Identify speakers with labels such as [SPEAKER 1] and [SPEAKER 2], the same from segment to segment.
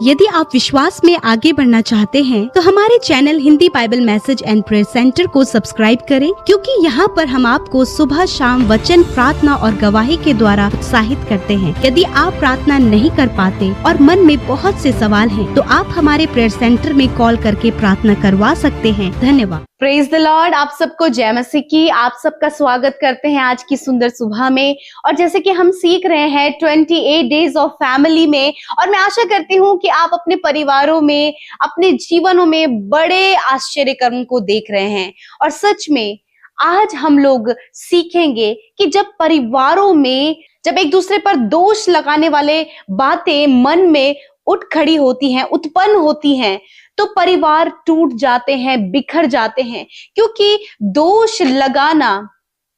[SPEAKER 1] यदि आप विश्वास में आगे बढ़ना चाहते हैं तो हमारे channel Hindi Bible message and prayer centre को सब्सक्राइब करें, क्योंकि यहाँ पर हम आपको सुबह शाम वचन, प्रार्थना और गवाही के द्वारा उत्साहित करते हैं। यदि आप प्रार्थना नहीं कर पाते और मन में बहुत से सवाल हैं, तो आप हमारे प्रेयर सेंटर में कॉल करके प्रार्थना करवा सकते हैं। धन्यवाद।
[SPEAKER 2] Praise the Lord. आप सबको जय मसीह की। आप सबका स्वागत करते हैं आज की सुंदर सुबह में। और जैसे कि हम सीख रहे हैं 28 डेज ऑफ फैमिली में, और मैं आशा करती हूँ कि आप अपने परिवारों में, अपने जीवनों में बड़े आश्चर्य कर्म को देख रहे हैं। और सच में आज हम लोग सीखेंगे कि जब परिवारों में जब एक दूसरे पर दोष लगाने वाले बातें मन में उठ खड़ी होती हैं, उत्पन्न होती हैं, तो परिवार टूट जाते हैं, बिखर जाते हैं, क्योंकि दोष लगाना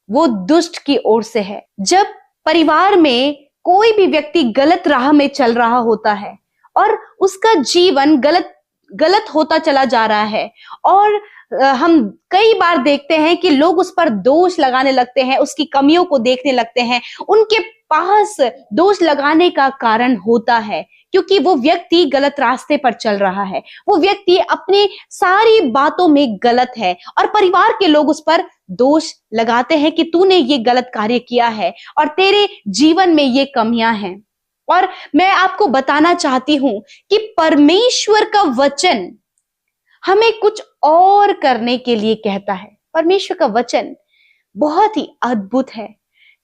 [SPEAKER 2] वो दुष्ट की ओर से है। जब परिवार में कोई भी व्यक्ति गलत राह में चल रहा होता है और उसका जीवन गलत होता चला जा रहा है, और हम कई बार देखते हैं कि लोग उस पर दोष लगाने लगते हैं, उसकी कमियों को देखने लगते हैं। उनके पास दोष लगाने का कारण होता है क्योंकि वो व्यक्ति गलत रास्ते पर चल रहा है, वो व्यक्ति अपनी सारी बातों में गलत है, और परिवार के लोग उस पर दोष लगाते हैं कि तूने ये गलत कार्य किया है और तेरे जीवन में ये कमियां हैं। और मैं आपको बताना चाहती हूं कि परमेश्वर का वचन हमें कुछ और करने के लिए कहता है। परमेश्वर का वचन बहुत ही अद्भुत है।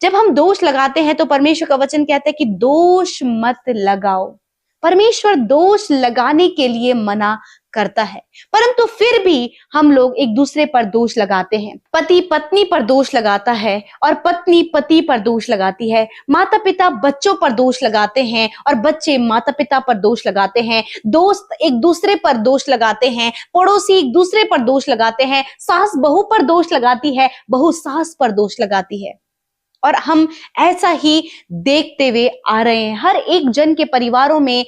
[SPEAKER 2] जब हम दोष लगाते हैं तो परमेश्वर का वचन कहता है कि दोष मत लगाओ। परमेश्वर दोष लगाने के लिए मना करता है, परंतु फिर भी हम लोग एक दूसरे पर दोष लगाते हैं। पति पत्नी पर दोष लगाता है और पत्नी पति पर दोष लगाती है। माता पिता बच्चों पर दोष लगाते हैं और बच्चे माता पिता पर दोष लगाते हैं। दोस्त एक दूसरे पर दोष लगाते हैं, पड़ोसी एक दूसरे पर दोष लगाते हैं, सास बहू पर दोष लगाती है, बहू सास पर दोष लगाती है। और हम ऐसा ही देखते हुए आ रहे हैं। हर एक जन के परिवारों में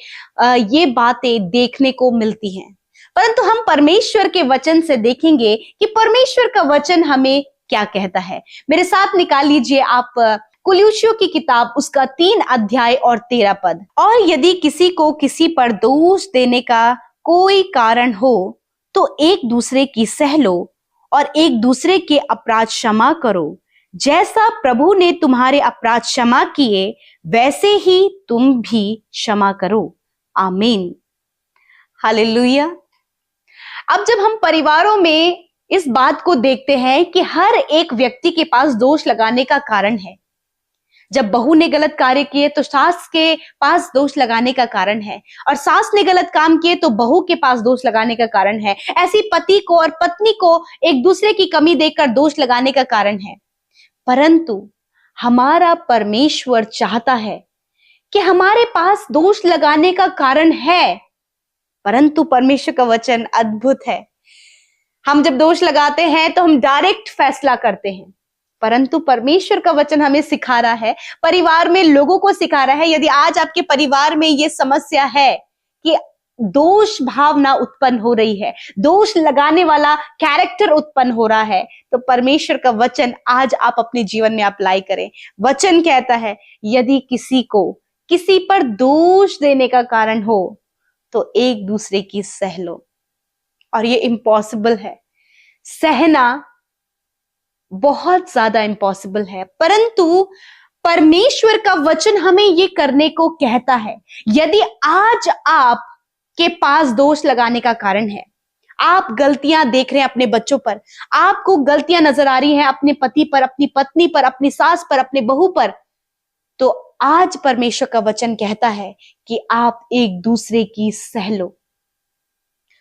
[SPEAKER 2] ये बातें देखने को मिलती हैं। परंतु हम परमेश्वर के वचन से देखेंगे कि परमेश्वर का वचन हमें क्या कहता है। मेरे साथ निकाल लीजिए आप कुलुस्सियों की किताब, उसका 3 अध्याय और 13 पद। और यदि किसी को किसी पर दोष देने का कोई कारण हो तो एक दूसरे की सह लो और एक दूसरे के अपराध क्षमा करो। जैसा प्रभु ने तुम्हारे अपराध क्षमा किए, वैसे ही तुम भी क्षमा करो। आमीन। हालेलुया। अब जब हम परिवारों में इस बात को देखते हैं कि हर एक व्यक्ति के पास दोष लगाने का कारण है। जब बहू ने गलत कार्य किए तो सास के पास दोष लगाने का कारण है, और सास ने गलत काम किए तो बहू के पास दोष लगाने का कारण है। ऐसी पति को और पत्नी को एक दूसरे की कमी देखकर दोष लगाने का कारण है। परंतु हमारा परमेश्वर चाहता है कि हमारे पास दोष लगाने का कारण है, परंतु परमेश्वर का वचन अद्भुत है। हम जब दोष लगाते हैं तो हम डायरेक्ट फैसला करते हैं, परंतु परमेश्वर का वचन हमें सिखा रहा है, परिवार में लोगों को सिखा रहा है। यदि आज आपके परिवार में ये समस्या है कि दोष भावना उत्पन्न हो रही है, दोष लगाने वाला कैरेक्टर उत्पन्न हो रहा है, तो परमेश्वर का वचन आज आप अपने जीवन में अप्लाई करें। वचन कहता है यदि किसी को किसी पर दोष देने का कारण हो तो एक दूसरे की सह लो। और ये इम्पॉसिबल है, सहना बहुत ज्यादा इम्पॉसिबल है, परंतु परमेश्वर का वचन हमें ये करने को कहता है। यदि आज आप के पास दोष लगाने का कारण है, आप गलतियां देख रहे हैं अपने बच्चों पर, आपको गलतियां नजर आ रही हैं अपने पति पर, अपनी पत्नी पर, अपनी सास पर, अपने बहू पर, तो आज परमेश्वर का वचन कहता है कि आप एक दूसरे की सह लो।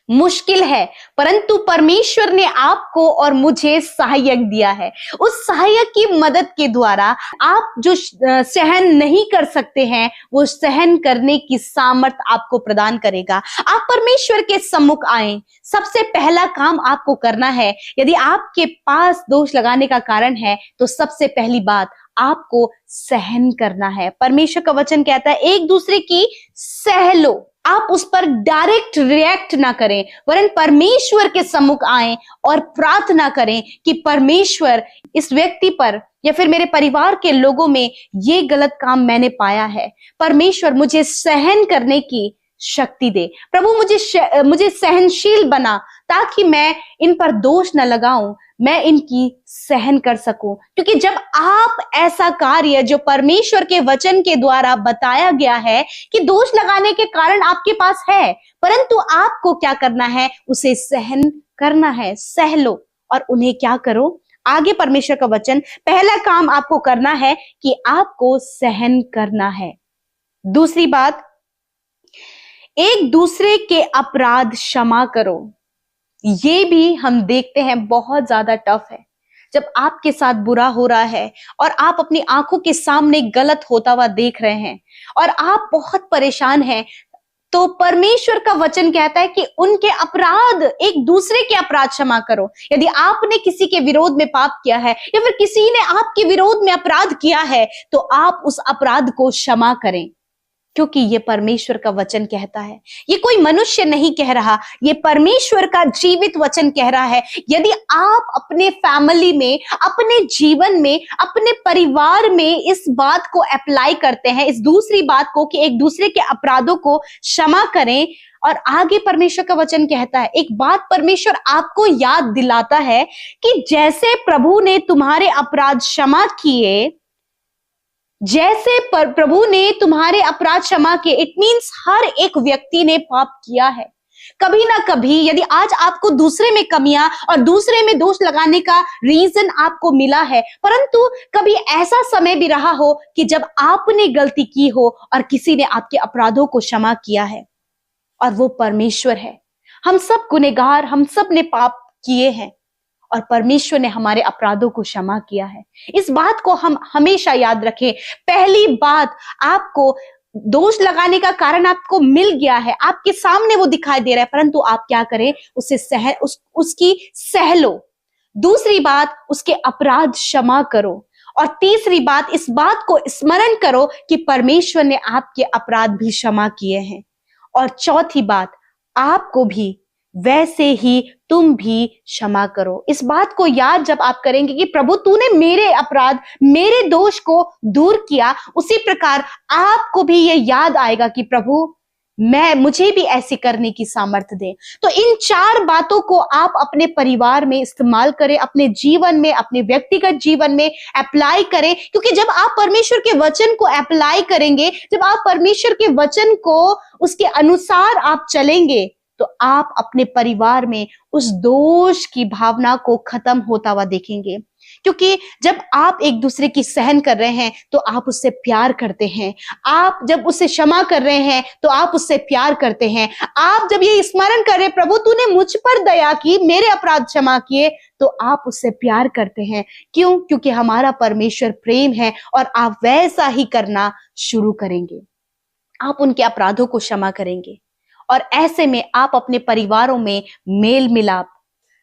[SPEAKER 2] मुश्किल है, परंतु परमेश्वर ने आपको और मुझे सहायक दिया है। उस सहायक की मदद के द्वारा आप जो सहन नहीं कर सकते हैं, वो सहन करने की सामर्थ्य आपको प्रदान करेगा। आप परमेश्वर के सम्मुख आए। सबसे पहला काम आपको करना है, यदि आपके पास दोष लगाने का कारण है तो सबसे पहली बात आपको सहन करना है। परमेश्वर का वचन कहता है एक दूसरे की सह लो। आप उस पर डायरेक्ट रिएक्ट ना करें, वरन परमेश्वर के सम्मुख आएं और प्रार्थना करें कि परमेश्वर इस व्यक्ति पर या फिर मेरे परिवार के लोगों में ये गलत काम मैंने पाया है, परमेश्वर मुझे सहन करने की शक्ति दे। प्रभु मुझे सहनशील बना ताकि मैं इन पर दोष न लगाऊं, मैं इनकी सहन कर सकूं। क्योंकि जब आप ऐसा कार्य जो परमेश्वर के वचन के द्वारा बताया गया है कि दोष लगाने के कारण आपके पास है, परंतु आपको क्या करना है, उसे सहन करना है। सह लो और उन्हें क्या करो, आगे परमेश्वर का वचन, पहला काम आपको करना है कि आपको सहन करना है। दूसरी बात, एक दूसरे के अपराध क्षमा करो। ये भी हम देखते हैं बहुत ज्यादा टफ है। जब आपके साथ बुरा हो रहा है और आप अपनी आंखों के सामने गलत होता हुआ देख रहे हैं और आप बहुत परेशान हैं, तो परमेश्वर का वचन कहता है कि उनके अपराध, एक दूसरे के अपराध क्षमा करो। यदि आपने किसी के विरोध में पाप किया है या फिर किसी ने आपके विरोध में अपराध किया है, तो आप उस अपराध को क्षमा करें, क्योंकि ये परमेश्वर का वचन कहता है। ये कोई मनुष्य नहीं कह रहा, ये परमेश्वर का जीवित वचन कह रहा है। यदि आप अपने फैमिली में, अपने जीवन में, अपने परिवार में इस बात को अप्लाई करते हैं, इस दूसरी बात को कि एक दूसरे के अपराधों को क्षमा करें, और आगे परमेश्वर का वचन कहता है, एक बात परमेश्वर आपको याद दिलाता है कि जैसे प्रभु ने तुम्हारे अपराध क्षमा किए, जैसे प्रभु ने तुम्हारे अपराध क्षमा किए, इट मीन्स हर एक व्यक्ति ने पाप किया है कभी ना कभी। यदि आज आपको दूसरे में कमियां और दूसरे में दोष लगाने का रीजन आपको मिला है, परंतु कभी ऐसा समय भी रहा हो कि जब आपने गलती की हो और किसी ने आपके अपराधों को क्षमा किया है, और वो परमेश्वर है। हम सब गुनहगार, हम सब ने पाप किए हैं और परमेश्वर ने हमारे अपराधों को क्षमा किया है। इस बात को हम हमेशा याद रखें। पहली बात, आपको दोष लगाने का कारण आपको मिल गया है, आपके सामने वो दिखाई दे रहा है, परंतु आप क्या करें, उसे उसकी सह लो। दूसरी बात, उसके अपराध क्षमा करो। और तीसरी बात, इस बात को स्मरण करो कि परमेश्वर ने आपके अपराध भी क्षमा किए हैं। और चौथी बात, आपको भी वैसे ही तुम भी क्षमा करो। इस बात को याद जब आप करेंगे कि प्रभु तूने मेरे अपराध, मेरे दोष को दूर किया, उसी प्रकार आपको भी ये याद आएगा कि प्रभु मुझे भी ऐसे करने की सामर्थ्य दे। तो इन चार बातों को आप अपने परिवार में इस्तेमाल करें, अपने जीवन में, अपने व्यक्तिगत जीवन में अप्लाई करें। क्योंकि जब आप परमेश्वर के वचन को अप्लाई करेंगे, जब आप परमेश्वर के वचन को उसके अनुसार आप चलेंगे, तो आप अपने परिवार में उस दोष की भावना को खत्म होता हुआ देखेंगे। क्योंकि जब आप एक दूसरे की सहन कर रहे हैं तो आप उससे प्यार करते हैं, आप जब उसे क्षमा कर रहे हैं तो आप उससे प्यार करते हैं, आप जब ये स्मरण कर रहे हैं प्रभु तूने मुझ पर दया की, मेरे अपराध क्षमा किए, तो आप उससे प्यार करते हैं। क्यों? क्योंकि हमारा परमेश्वर प्रेम है और आप वैसा ही करना शुरू करेंगे। आप उनके अपराधों को क्षमा करेंगे और ऐसे में आप अपने परिवारों में मेल मिलाप,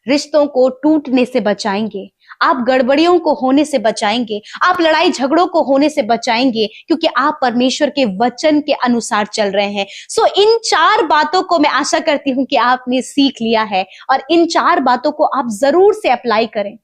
[SPEAKER 2] रिश्तों को टूटने से बचाएंगे, आप गड़बड़ियों को होने से बचाएंगे, आप लड़ाई झगड़ों को होने से बचाएंगे, क्योंकि आप परमेश्वर के वचन के अनुसार चल रहे हैं। सो इन चार बातों को मैं आशा करती हूं कि आपने सीख लिया है और इन चार बातों को आप जरूर से अप्लाई करें।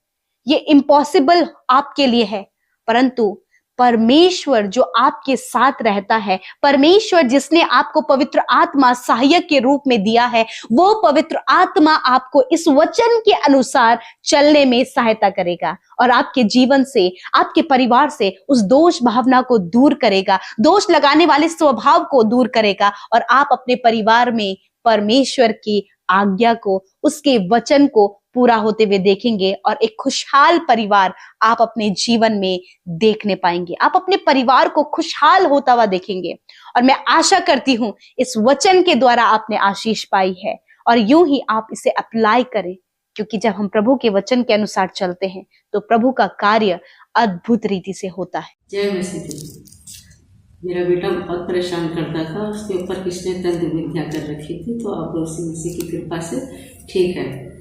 [SPEAKER 2] ये इम्पॉसिबल आपके लिए है, परंतु परमेश्वर जो आपके साथ रहता है, परमेश्वर जिसने आपको पवित्र आत्मा सहायक के रूप में दिया है, वो पवित्र आत्मा आपको इस वचन के अनुसार चलने में सहायता करेगा और आपके जीवन से, आपके परिवार से उस दोष भावना को दूर करेगा, दोष लगाने वाले स्वभाव को दूर करेगा और आप अपने परिवार में परमेश्वर की आज्ञा को, उसके वचन को पूरा होते हुए देखेंगे और एक खुशहाल परिवार आप अपने जीवन में देखने पाएंगे। आप अपने परिवार को खुशहाल होता हुआ देखेंगे और मैं आशा करती हूं इस वचन के द्वारा आपने आशीष पाई है और यूं ही आप इसे अप्लाई करें, क्योंकि जब हम प्रभु के वचन के अनुसार चलते हैं तो प्रभु का कार्य अद्भुत रीति से होता है।
[SPEAKER 3] जय मसीह। मेरा बेटा बहुत परेशान करता था, उसके ऊपर किसने तंत्र विद्या कर रखी थी, तो अब उसी मसीह की कृपा से ठीक है।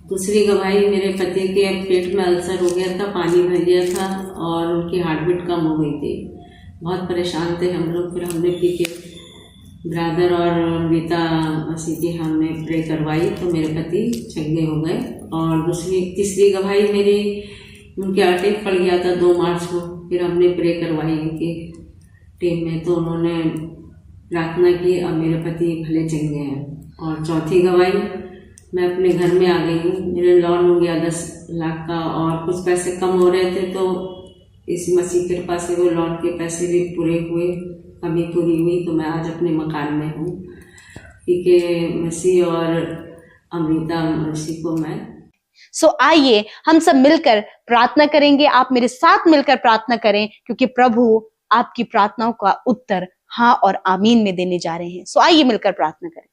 [SPEAKER 3] दूसरी गवाही, मेरे पति के पेट में अल्सर हो गया था, पानी भर गया था और उनकी हार्ट बीट कम हो गई थी। बहुत परेशान थे हम लोग। फिर हमने पी के ब्रदर और मीता मसीह की हमने प्रे करवाई तो मेरे पति चंगे हो गए। और तीसरी गवाही मेरी, उनके अटैक पड़ गया था 2 मार्च को। फिर हमने प्रे करवाई उनकी टीम में, तो उन्होंने प्रार्थना की, अब मेरे पति भले चल गए हैं। और चौथी गवाही, मैं अपने घर में आ गई हूँ। मेरे लोन हो गया 10 लाख का और कुछ पैसे कम हो रहे थे, तो इस मसीह की कृपा से वो लोन के पैसे भी पूरे हुए, कमी पूरी हुई। तो मैं आज अपने मकान में हूँ। पीके मसीह और अमृता मसीह को मैं
[SPEAKER 2] आइए हम सब मिलकर प्रार्थना करेंगे। आप मेरे साथ मिलकर प्रार्थना करें, क्योंकि प्रभु आपकी प्रार्थनाओं का उत्तर हाँ और आमीन में देने जा रहे हैं। आइए मिलकर प्रार्थना करें।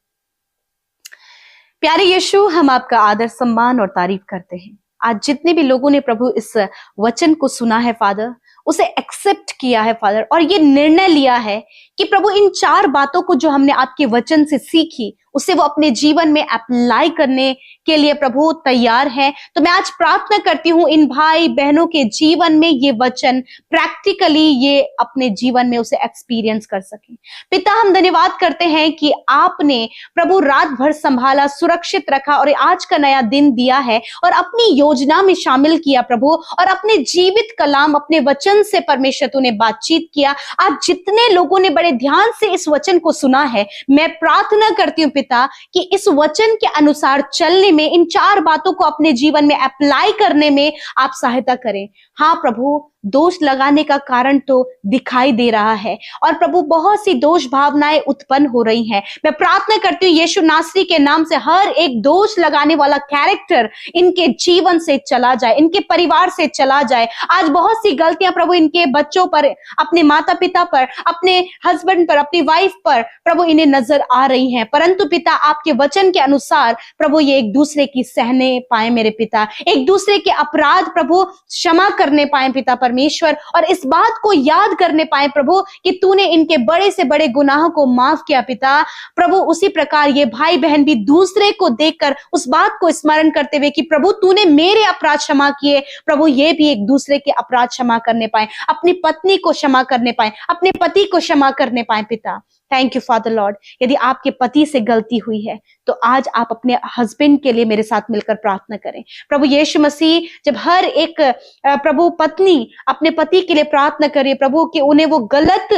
[SPEAKER 2] प्यारे यीशु, हम आपका आदर सम्मान और तारीफ करते हैं। आज जितने भी लोगों ने प्रभु इस वचन को सुना है फादर, उसे एक्सेप्ट किया है फादर, और ये निर्णय लिया है कि प्रभु इन 4 बातों को जो हमने आपके वचन से सीखी उसे वो अपने जीवन में अप्लाई करने के लिए प्रभु तैयार है। तो मैं आज प्रार्थना करती हूँ इन भाई बहनों के जीवन में ये वचन प्रैक्टिकली ये अपने जीवन में उसे एक्सपीरियंस कर सके। पिता, हम धन्यवाद करते हैं कि आपने प्रभु रात भर संभाला, सुरक्षित रखा और आज का नया दिन दिया है और अपनी योजना में शामिल किया प्रभु, और अपने जीवित कलाम अपने वचन से परमेश्वर तूने बातचीत किया। आज जितने लोगों ने बड़े ध्यान से इस वचन को सुना है, मैं प्रार्थना करती हूँ पिता कि इस वचन के अनुसार चलने में, इन 4 बातों को अपने जीवन में अप्लाई करने में आप सहायता करें। हाँ प्रभु, दोष लगाने का कारण तो दिखाई दे रहा है और प्रभु बहुत सी दोष भावनाएं उत्पन्न हो रही हैं। मैं प्रार्थना करती हूँ यीशु नासरी के नाम से हर एक दोष लगाने वाला कैरेक्टर इनके जीवन से चला जाए, इनके परिवार से चला जाए। आज बहुत सी गलतियां प्रभु इनके बच्चों पर, अपने माता पिता पर, अपने हस्बैंड पर, अपनी वाइफ पर प्रभु इन्हें नजर आ रही हैं, परंतु पिता आपके वचन के अनुसार प्रभु ये एक दूसरे की सहने पाए मेरे पिता, एक दूसरे के अपराध प्रभु क्षमा करने पाए पिता परमेश्वर, और इस बात को याद करने पाए प्रभु कि तूने इनके बड़े से बड़े गुनाहों को माफ किया पिता। प्रभु उसी प्रकार ये भाई बहन भी दूसरे को देखकर उस बात को स्मरण करते हुए कि प्रभु तूने मेरे अपराध क्षमा किए, प्रभु ये भी एक दूसरे के अपराध क्षमा करने पाए, अपनी पत्नी को क्षमा करने पाए, अपने पति को क्षमा करने पाए पिता। Thank you father Lord. यदि आपके पति से गलती हुई है तो आज आप अपने हस्बैंड के लिए मेरे साथ मिलकर प्रार्थना करें। प्रभु यीशु मसीह, जब हर एक प्रभु पत्नी अपने पति के लिए प्रार्थना करे प्रभु कि उन्हें वो गलत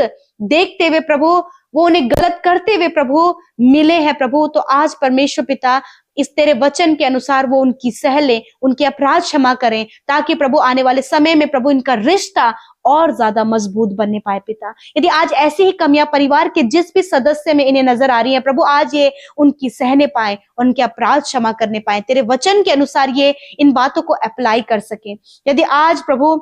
[SPEAKER 2] देखते हुए प्रभु, वो उन्हें गलत करते हुए प्रभु मिले हैं प्रभु, तो आज परमेश्वर पिता इस तेरे वचन के अनुसार वो उनकी सहले, उनके अपराध क्षमा करें, ताकि प्रभु आने वाले समय में प्रभु इनका रिश्ता और ज्यादा मजबूत बनने पाए पिता। यदि आज ऐसी ही कमियां परिवार के जिस भी सदस्य में इन्हें नजर आ रही है प्रभु, आज ये उनकी सहने पाए, उनके अपराध क्षमा करने पाए, तेरे वचन के अनुसार ये इन बातों को अप्लाई कर सके। यदि आज प्रभु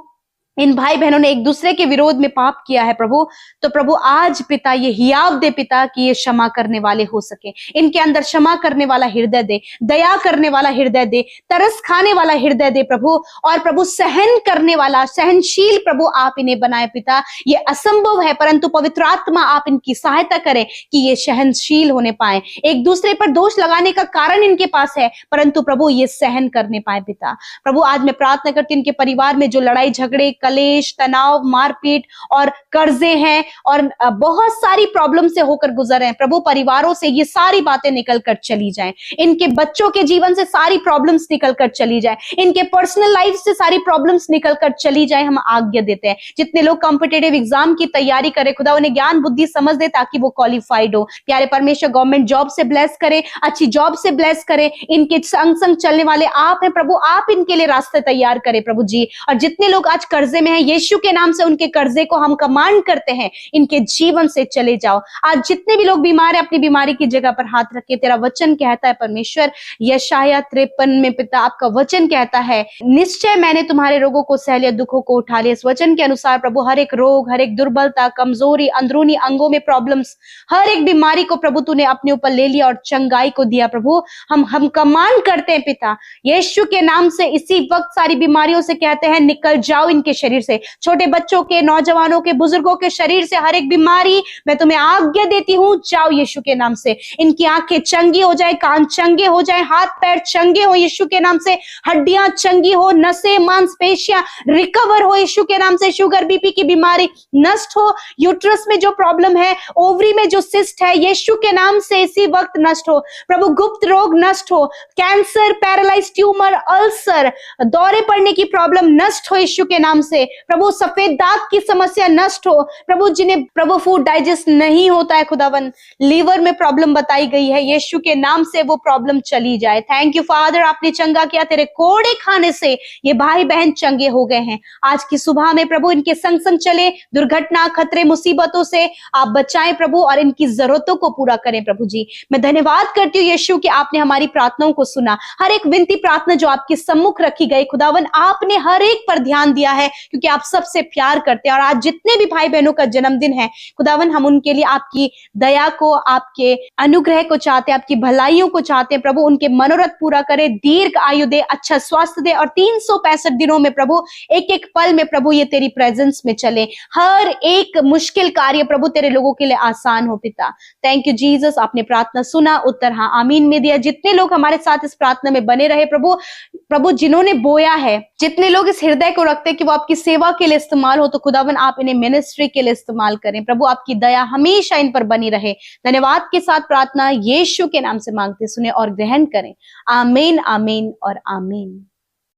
[SPEAKER 2] इन भाई बहनों ने एक दूसरे के विरोध में पाप किया है प्रभु, तो प्रभु आज पिता ये हियाव दे पिता कि ये क्षमा करने वाले हो सके, इनके अंदर क्षमा करने वाला हृदय दे, दया करने वाला हृदय दे, तरस खाने वाला हृदय दे प्रभु, और प्रभु सहन करने वाला, सहनशील प्रभु आप इन्हें बनाए पिता। ये असंभव है, परंतु पवित्र आत्मा आप इनकी सहायता करें कि ये सहनशील होने पाए। एक दूसरे पर दोष लगाने का कारण इनके पास है, परंतु प्रभु ये सहन करने पाए पिता। प्रभु आज मैं प्रार्थना करती हूँ इनके परिवार में जो लड़ाई झगड़े, कलेश, तनाव, मारपीट और कर्जे हैं और बहुत सारी प्रॉब्लम से होकर गुजर रहे हैं प्रभु, परिवारों से ये सारी बातें निकल कर चली जाएं, इनके बच्चों के जीवन से सारी प्रॉब्लम्स निकल कर चली जाएं, इनके पर्सनल लाइफ से सारी प्रॉब्लम्स निकल कर चली जाएं। हम आज्ञा देते हैं जितने लोग कॉम्पिटिटिव एग्जाम की तैयारी करें खुदा उन्हें ज्ञान बुद्धि समझ दे ताकि वो क्वालिफाइड हो। प्यारे परमेश्वर गवर्नमेंट जॉब से ब्लेस करे, अच्छी जॉब से ब्लेस करे, इनके संग संग चलने वाले आप हैं प्रभु, आप इनके लिए रास्ते तैयार करें प्रभु जी। और जितने लोग आज कर्जे में हैं, यीशु के नाम से उनके कर्जे को हम कमांड करते हैं, इनके जीवन से चले जाओ। आज जितने भी लोग बीमार हैं अपनी बीमारी की जगह पर हाथ रखे, तेरा वचन कहता है परमेश्वर यशाया 53 में पिता आपका वचन कहता है निश्चय मैंने तुम्हारे रोगों को सह लिया, दुखों को उठा लिया। इस वचन के अनुसार प्रभु हर एक रोग, हर एक दुर्बलता, कमजोरी, अंदरूनी अंगों में प्रॉब्लम्स, हर एक बीमारी को प्रभु तूने अपने ऊपर ले लिया और चंगाई को दिया प्रभु। हम कमांड करते हैं पिता यीशु के नाम से, इसी वक्त सारी बीमारियों से कहते हैं निकल जाओ इनके शरीर से, छोटे बच्चों के, नौजवानों के, बुजुर्गों के शरीर से हर एक बीमारी मैं तुम्हें आज्ञा देती हूँ, जाओ यीशु के नाम से। इनकी आंखें चंगी हो जाए, कान चंगे हो जाए, हाथ पैर चंगे हो यीशु के नाम से, हड्डियां चंगी हो, नसें मांसपेशियां रिकवर हो यीशु के नाम से, शुगर बीपी की बीमारी नष्ट हो, यूट्रस में जो प्रॉब्लम है, ओवरी में जो सिस्ट है यीशु के नाम से इसी वक्त नष्ट हो प्रभु, गुप्त रोग नष्ट हो, कैंसर, पैरालाइज ट्यूमर, अल्सर, दौरे पड़ने की प्रॉब्लम नष्ट हो यीशु के नाम से प्रभु सफेद दाग की समस्या नष्ट हो। प्रभु जिन्हें प्रभु फूड डाइजेस्ट नहीं होता है खुदावन, लीवर में प्रॉब्लम बताई गई है, यीशु के नाम से वो प्रॉब्लम चली जाए। थैंक यू फादर, आपने चंगा किया, तेरे कोड़े खाने से ये भाई बहन चंगे हो गए हैं। आज की सुबह में प्रभु इनके संग संग चले, दुर्घटना खतरे मुसीबतों से आप बचाएं प्रभु, और इनकी जरूरतों को पूरा करें प्रभु जी। मैं धन्यवाद करती हूँ यीशु कि आपने हमारी प्रार्थनाओं को सुना। हर एक विनती प्रार्थना जो आपके सम्मुख रखी गई खुदावन, आपने हर एक पर ध्यान दिया है, क्योंकि आप सबसे प्यार करते हैं। और आज जितने भी भाई बहनों का जन्मदिन है खुदावन, हम उनके लिए आपकी दया को, आपके अनुग्रह को चाहते हैं, आपकी भलाइयों को चाहते हैं प्रभु। उनके मनोरथ पूरा करे, दीर्घ आयु दे, अच्छा स्वास्थ्य दे, और 365 दिनों में प्रभु एक एक पल में प्रभु ये तेरी प्रेजेंस में चले। हर एक मुश्किल कार्य प्रभु तेरे लोगों के लिए आसान हो पिता। थैंक यू जीसस, आपने प्रार्थना सुना, उत्तर हाँ आमीन में दिया। जितने लोग हमारे साथ इस प्रार्थना में बने रहे प्रभु जिन्होंने बोया है, जितने लोग इस हृदय को रखते हैं कि वो आपकी सेवा के लिए इस्तेमाल हो, तो खुदावन आप इन्हें मिनिस्ट्री के लिए इस्तेमाल करें प्रभु। आपकी दया हमेशा इन पर बनी रहे। धन्यवाद के साथ प्रार्थना यीशु के नाम से मांगते सुने और ग्रहण करें। आमीन, आमीन और आमीन।